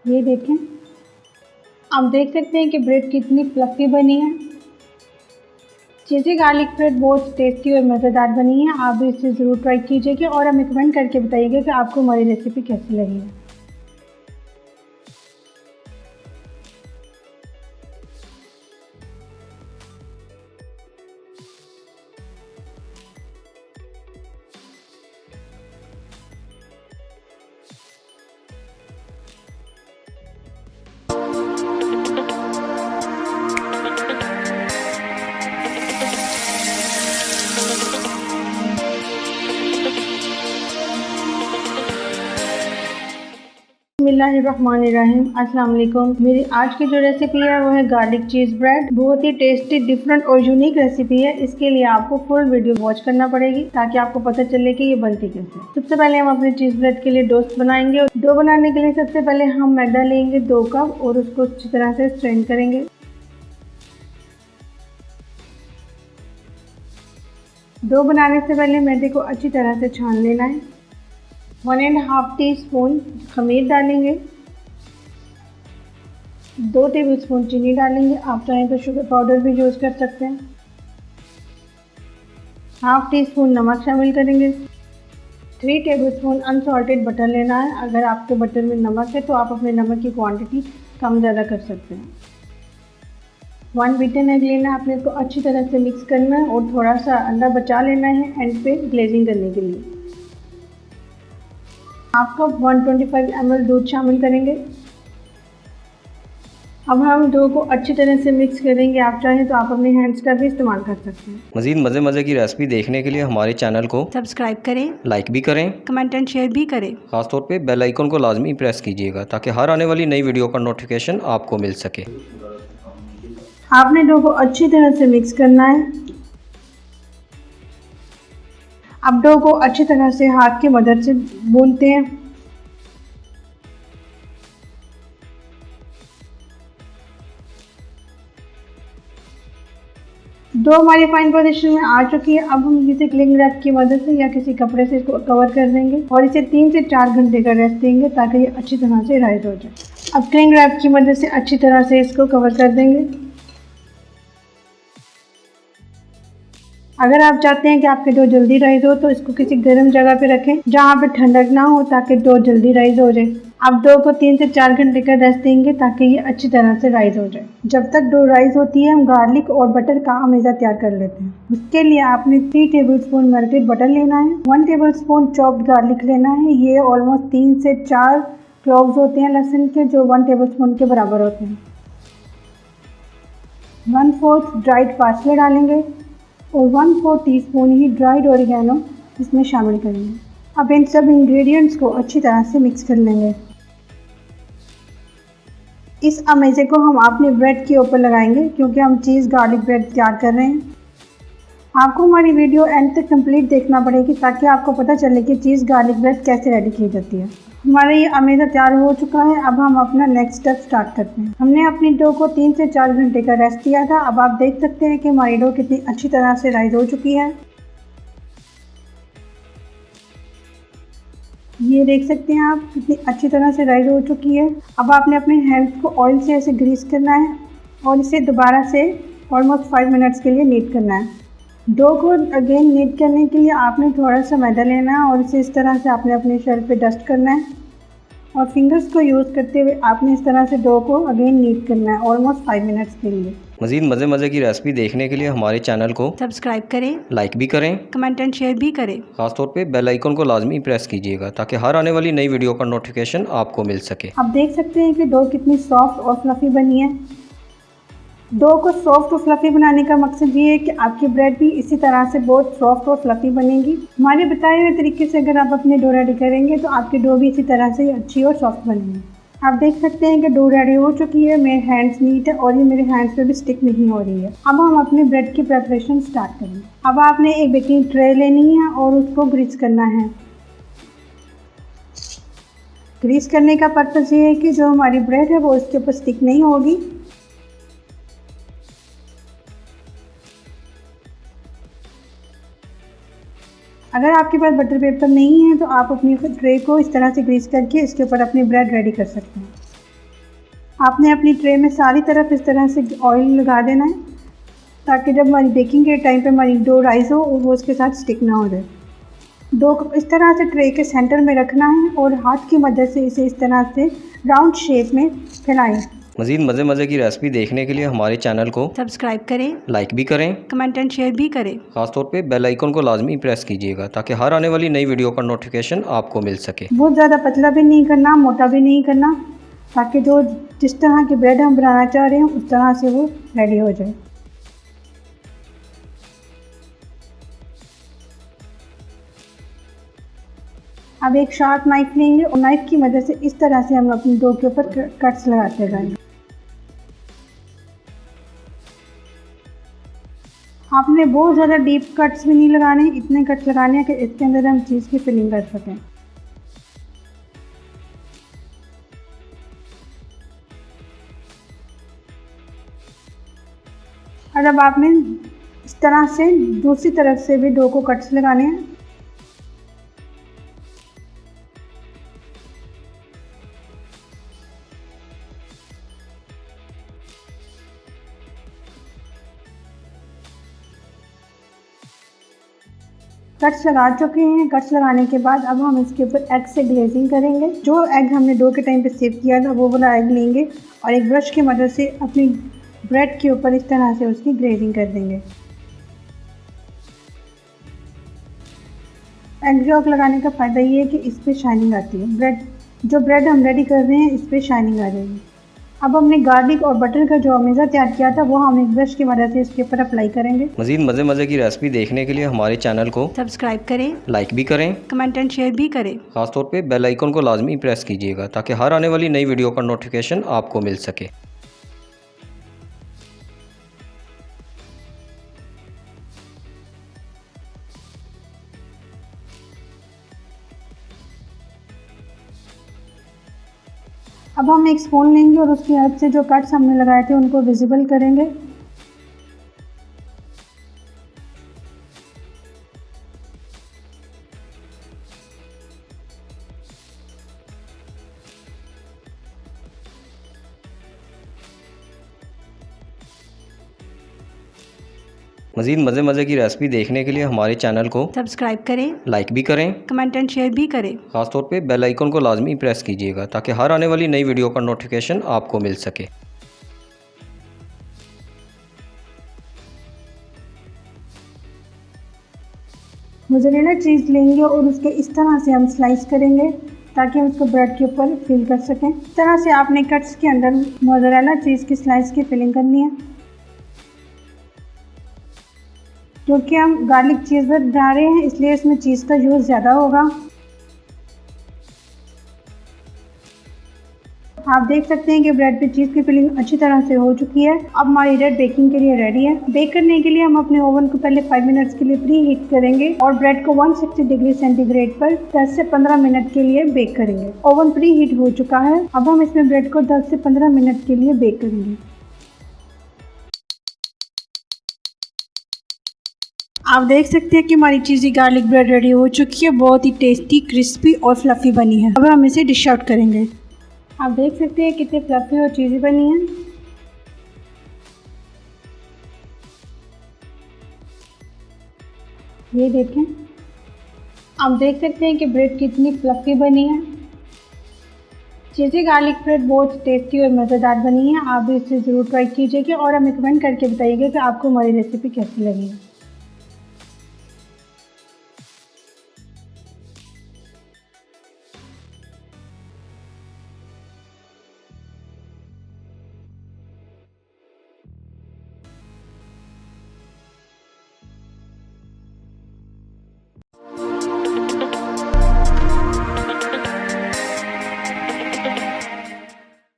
ये देखें, आप देख सकते हैं कि ब्रेड कितनी फ्लफ़ी बनी है। चीज़ी गार्लिक ब्रेड बहुत टेस्टी और मज़ेदार बनी है। आप भी इसे ज़रूर ट्राई कीजिएगा और हमें कमेंट करके बताइएगा कि आपको हमारी रेसिपी कैसी लगी है। बिस्मिल्लाहिर्रहमानिर्रहीम। अस्सलाम वालेकुम। मेरी आज की जो रेसिपी है वो है गार्लिक चीज़ ब्रेड। बहुत ही टेस्टी, डिफरेंट और यूनिक रेसिपी है। इसके लिए आपको फुल वीडियो वॉच करना पड़ेगी ताकि आपको पता चले कि ये बनती कैसे है। सबसे पहले हम अपने चीज़ ब्रेड के लिए डो बनाएंगे। डो बनाने के लिए सबसे पहले हम मैदा लेंगे 2 कप और उसको अच्छी तरह से स्ट्रेन करेंगे। डो बनाने से पहले मैदे को अच्छी तरह से छान लेना है। 1.5 टीस्पून खमीर डालेंगे, 2 टेबलस्पून चीनी डालेंगे। आप चाहें तो शुगर पाउडर भी यूज़ कर सकते हैं। हाफ टी स्पून नमक शामिल करेंगे। 3 टेबलस्पून अनसॉल्टेड बटर लेना है। अगर आपके बटर में नमक है तो आप अपने नमक की क्वांटिटी कम ज़्यादा कर सकते हैं। 1 बीटन एग लेना है। आपने इसको अच्छी तरह से मिक्स करना है और थोड़ा सा अंडा बचा लेना है एंड पे ग्लेजिंग करने के लिए। हाफ कप 125 ml दूध शामिल करेंगे। अब हम डो को अच्छी तरह से मिक्स करेंगे। आप चाहें तो आप अपने हैंड्स का भी इस्तेमाल कर सकते हैं। मज़ीद मज़े की रेसिपी देखने के लिए हमारे चैनल को सब्सक्राइब करें, लाइक भी करें, कमेंट एंड शेयर भी करें। खासतौर पे बेल आइकन को लाजमी प्रेस कीजिएगा ताकि हर आने वाली नई वीडियो का नोटिफिकेशन आपको मिल सके। आपने डो को अच्छी तरह से मिक्स करना है। अब डो को अच्छी तरह से हाथ की मदद से गूंथते हैं। डो हमारी फाइन पोजीशन में आ चुकी है। अब हम इसे क्लिंग रैप की मदद से या किसी कपड़े से इसको कवर कर देंगे और इसे 3 से 4 घंटे का रेस्ट देंगे ताकि ये अच्छी तरह से राइज हो जाए। अब क्लिंग रैप की मदद से अच्छी तरह से इसको कवर कर देंगे। अगर आप चाहते हैं कि आपके डो जल्दी राइज हो तो इसको किसी गर्म जगह पे रखें जहाँ पे ठंडक ना हो ताकि डो जल्दी राइज हो जाए। आप डो को 3 से 4 घंटे का रेस्ट देंगे ताकि ये अच्छी तरह से राइज हो जाए। जब तक डो राइज होती है हम गार्लिक और बटर का अमेज़ा तैयार कर लेते हैं। उसके लिए आपने 3 टेबलस्पून मेल्टेड बटर लेना है। 1 टेबलस्पून चॉप्ड गार्लिक लेना है। ये ऑलमोस्ट 3 से 4 क्लोव्स होते हैं लहसुन के जो 1 टेबलस्पून के बराबर होते हैं। 1/4 ड्राइड पार्सले डालेंगे और 1/4 टीस्पून ही ड्राइड ओरिगेनो इसमें शामिल करेंगे। अब इन सब इंग्रेडिएंट्स को अच्छी तरह से मिक्स कर लेंगे। इस अमेज़े को हम अपने ब्रेड के ऊपर लगाएंगे क्योंकि हम चीज़ गार्लिक ब्रेड तैयार कर रहे हैं। आपको हमारी वीडियो एंड तक कंप्लीट देखना पड़ेगी ताकि आपको पता चले कि चीज़ गार्लिक ब्रेड कैसे रेडी की जाती है। हमारा ये अमेज़ा तैयार हो चुका है। अब हम अपना नेक्स्ट स्टेप स्टार्ट करते हैं। हमने अपनी डो को 3 से 4 घंटे का रेस्ट दिया था। अब आप देख सकते हैं कि हमारी डो कितनी अच्छी तरह से राइज हो चुकी है। ये देख सकते हैं आप कितनी अच्छी तरह से राइज हो चुकी है। अब आपने अपने हैंड्स को ऑयल से ऐसे ग्रीस करना है और इसे दोबारा से ऑलमोस्ट 5 मिनट्स के लिए नीट करना है। डो को अगेन नीट करने के लिए आपने थोड़ा सा मैदा लेना है और इसे इस तरह से आपने अपने शेल्फ पे डस्ट करना है और फिंगर्स को यूज़ करते हुए आपने इस तरह से डो को अगेन नीट करना है ऑलमोस्ट 5 मिनट्स के लिए। मज़ीद मज़े की रेसिपी देखने के लिए हमारे चैनल को सब्सक्राइब करें, लाइक भी करें, कमेंट एंड शेयर भी करें। खासतौर पे बेल आइकन को लाजमी प्रेस कीजिएगा ताकि हर आने वाली नई वीडियो का नोटिफिकेशन आपको मिल सके। आप देख सकते हैं कि डो कितनी सॉफ्ट और फ्लफ़ी बनी है। डो को सॉफ्ट और फ्लफ़ी बनाने का मकसद ये है कि आपकी ब्रेड भी इसी तरह से बहुत सॉफ्ट और फ्लफ़ी बनेगी। हमारे बताए हुए तरीके से अगर आप अपने डो रेडी करेंगे तो आपकी डो भी इसी तरह से अच्छी और सॉफ्ट बनेगी। आप देख सकते हैं कि डो रेडी हो चुकी है। मेरे हैंड्स नीट है और ये मेरे हैंड्स पे भी स्टिक नहीं हो रही है। अब हम अपने ब्रेड की प्रेपरेशन स्टार्ट करेंगे। अब आपने एक बेकिंग ट्रे लेनी है और उसको ग्रीस करना है। ग्रीस करने का पर्पज़ ये है कि जो हमारी ब्रेड है वो उसके ऊपर स्टिक नहीं होगी। अगर आपके पास बटर पेपर नहीं है तो आप अपनी ट्रे को इस तरह से ग्रीस करके इसके ऊपर अपनी ब्रेड रेडी कर सकते हैं। आपने अपनी ट्रे में सारी तरफ इस तरह से ऑयल लगा देना है ताकि जब हमारी बेकिंग के टाइम पे हमारी डो राइस हो और वो उसके साथ स्टिक ना हो जाए। डो को इस तरह से ट्रे के सेंटर में रखना है और हाथ की मदद से इसे इस तरह से राउंड शेप में फैलाएं। मज़ीद मज़े की रेसिपी देखने के लिए हमारे चैनल को सब्सक्राइब करें, लाइक भी करें, कमेंट एंड शेयर भी करें। ख़ासतौर पे बेल आइकन को लाजमी प्रेस कीजिएगा ताकि हर आने वाली नई वीडियो का नोटिफिकेशन आपको मिल सके। बहुत ज़्यादा पतला भी नहीं करना, मोटा भी नहीं करना, ताकि जो जिस तरह की ब्रेड हम बनाना चाह रहे हैं उस तरह से वो रेडी हो जाए। अब एक शार्प नाइफ लेंगे और नाइफ की मदद से इस तरह से हम अपनी डो के ऊपर कट्स लगाते जाएंगे। आपने बहुत ज़्यादा डीप कट्स भी नहीं लगाने, इतने कट्स लगाने हैं कि इसके अंदर हम चीज़ की फिलिंग कर सकें। और अब आपने इस तरह से दूसरी तरफ से भी डो को कट्स लगाने हैं। कट्स लगा चुके हैं। कट्स लगाने के बाद अब हम इसके ऊपर एग से ग्लेजिंग करेंगे। जो एग हमने डो के टाइम पे सेव किया था वो वाला एग लेंगे और एक ब्रश की मदद से अपनी ब्रेड के ऊपर इस तरह से उसकी ग्लेजिंग कर देंगे। एग यॉक लगाने का फ़ायदा ये है कि इस पर शाइनिंग आती है। जो ब्रेड हम रेडी कर रहे हैं इस पर शाइनिंग आ जाएगी। अब हमने गार्लिक और बटर का जो अमेज़ा तैयार किया था वो हम एक ब्रश की मदद से इसके ऊपर अप्लाई करेंगे। मज़ीद मज़े की रेसिपी देखने के लिए हमारे चैनल को सब्सक्राइब करें, लाइक भी करें, कमेंट एंड शेयर भी करें। ख़ासतौर पे बेल आइकन को लाजमी प्रेस कीजिएगा ताकि हर आने वाली नई वीडियो का नोटिफिकेशन आपको मिल सके। अब हम एक स्पून लेंगे और उसकी हेल्प से जो कट्स हमने लगाए थे उनको विजिबल करेंगे। मज़ीद मज़े की रेसिपी देखने के लिए हमारे चैनल को सब्सक्राइब करें, लाइक भी करें, कमेंट एंड शेयर भी करें। ख़ासतौर पे बेल आइकन को लाजमी प्रेस कीजिएगा ताकि हर आने वाली नई वीडियो का नोटिफिकेशन आपको मिल सके। मोज़रेला चीज़ लेंगे और उसके इस तरह से हम स्लाइस करेंगे ताकि हम उसको ब्रेड के ऊपर फिल कर सकें। इस तरह से आपने कट्स के अंदर मोज़रेला चीज़ की स्लाइस की फिलिंग करनी है। क्योंकि हम गार्लिक चीज़ बना रहे हैं इसलिए इसमें चीज़ का यूज़ ज़्यादा होगा। आप देख सकते हैं कि ब्रेड पे चीज़ की फिलिंग अच्छी तरह से हो चुकी है। अब हमारी ब्रेड बेकिंग के लिए रेडी है। बेक करने के लिए हम अपने ओवन को पहले 5 मिनट्स के लिए प्री हीट करेंगे और ब्रेड को 160 डिग्री सेंटीग्रेड पर 10 से 15 मिनट के लिए बेक करेंगे। ओवन प्री हीट हो चुका है। अब हम इसमें ब्रेड को 10 से 15 मिनट के लिए बेक करेंगे। आप देख सकते हैं कि हमारी चीज़ी गार्लिक ब्रेड रेडी हो चुकी है। बहुत ही टेस्टी, क्रिस्पी और फ्लफ़ी बनी है। अब हम इसे डिश आउट करेंगे। आप देख सकते हैं कितनी फ्लफ़ी और चीज़ी बनी है। ये देखें, आप देख सकते हैं कि ब्रेड कितनी फ्लफ़ी बनी है। चीज़ी गार्लिक ब्रेड बहुत टेस्टी और मज़ेदार बनी है। आप भी इसे ज़रूर ट्राई कीजिएगा और हमें कमेंट करके बताइएगा कि आपको हमारी रेसिपी कैसी लगी।